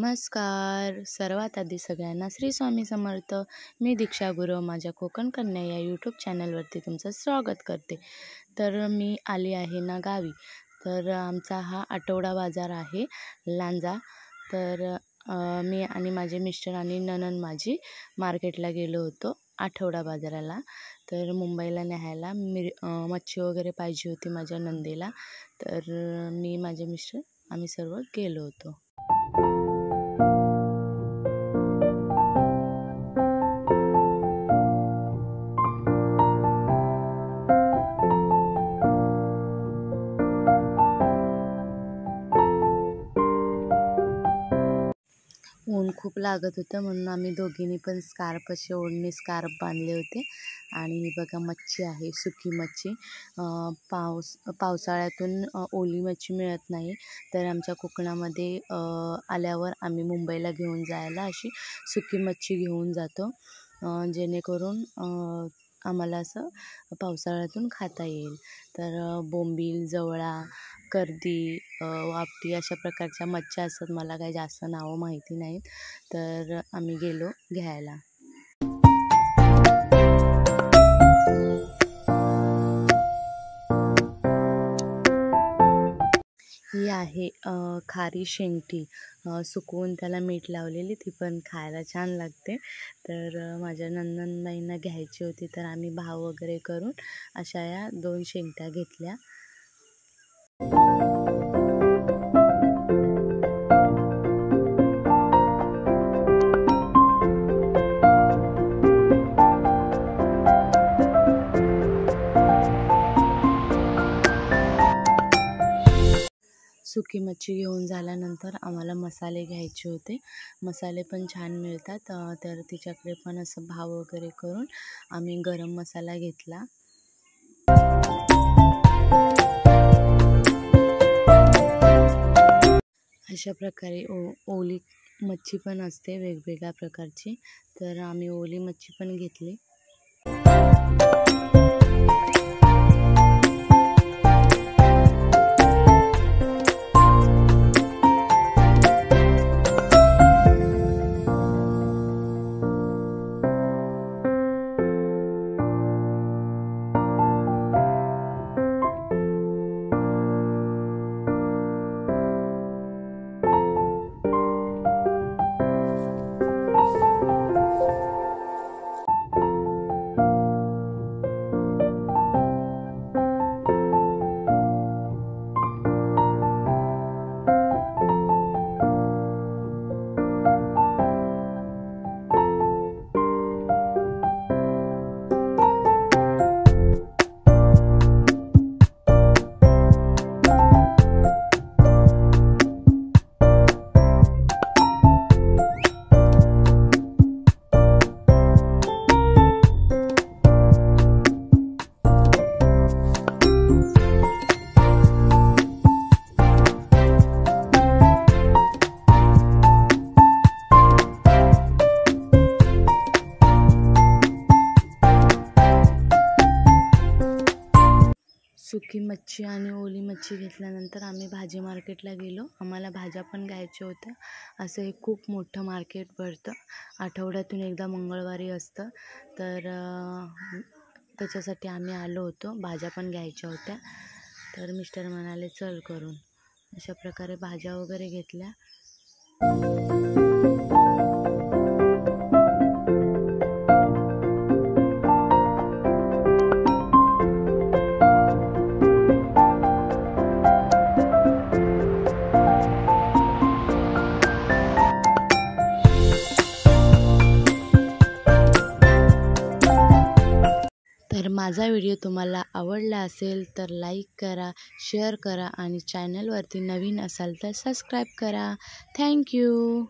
नमस्कार. सर्वात आधी सगळ्यांना श्री स्वामी समर्थ. मी दीक्षा गुरव माझ्या कोकण कन्या या यूट्यूब चॅनलवरती तुमचं स्वागत करते. तर मी आली आहे ना गावी. तर आमचा हा आठवडा बाजार आहे लांजा. तर मी आणि माझे मिस्टर आणि नणंद माझी मार्केटला गेलो होतो आठवडा बाजाराला. तर मुंबईला न्यायला मच्छी वगैरे पाहिजे होती माझ्या नंदेला. तर मी माझे मिस्टर आम्ही सर्व गेलो होतो. ऊन खूप लागत होतं म्हणून आम्ही दोघींनी पण असे ओढणी स्कार्फ बांधले होते. आणि ही बघा मच्छी आहे, सुकी मच्छी. पावसाळ्यातून ओली मच्छी मिळत नाही. तर आमच्या कोकणामध्ये आल्यावर आम्ही मुंबईला घेऊन जायला अशी सुकी मच्छी घेऊन जातो, जेणेकरून आम्हाला असं पावसाळ्यातून खाता येईल. तर बोंबील, जवळा, कर्दी, वापटी अशा प्रकारच्या मच्छ्या असतात. मला काही जास्त नावं माहिती नाहीत. तर आम्ही गेलो घ्यायला. ही आहे खारी शेंगटी, सुकवून त्याला मीठ लावलेली, ती पण खायला छान लागते. तर माझ्या नंदनबाईंना घ्यायची होती, तर आम्ही भाव वगैरे करून अशा या 2 शेंगट्या घेतल्या. सुकी मच्छी घेऊन झाल्यानंतर आम्हाला मसाले घ्यायचे होते. मसाले पण छान मिळतात. तर तिच्याकडे पण असं भाव वगैरे करून आम्ही गरम मसाला घेतला. अशा प्रकारे ओली मच्छी पण असते वेगवेगळ्या प्रकारची. तर आम्ही ओली मच्छी पण घेतली. सुकी मच्छी आणि ओली मच्छी घेतल्यानंतर आम्ही भाजी मार्केटला गेलो. आम्हाला भाज्या पण घ्यायच्या होत्या. असं हे खूप मोठं मार्केट भरतं, आठवड्यातून एकदा मंगळवारी असतं. तर त्याच्यासाठी आम्ही आलो होतो. भाज्या पण घ्यायच्या होत्या. तर मिस्टर म्हणाले चल करून. अशा प्रकारे भाज्या वगैरे घेतल्या. तर माझा व्हिडिओ तुम्हाला आवडला असेल तर लाईक करा, शेअर करा आणि चॅनलवरती नवीन असाल तर सबस्क्राईब करा. थँक्यू.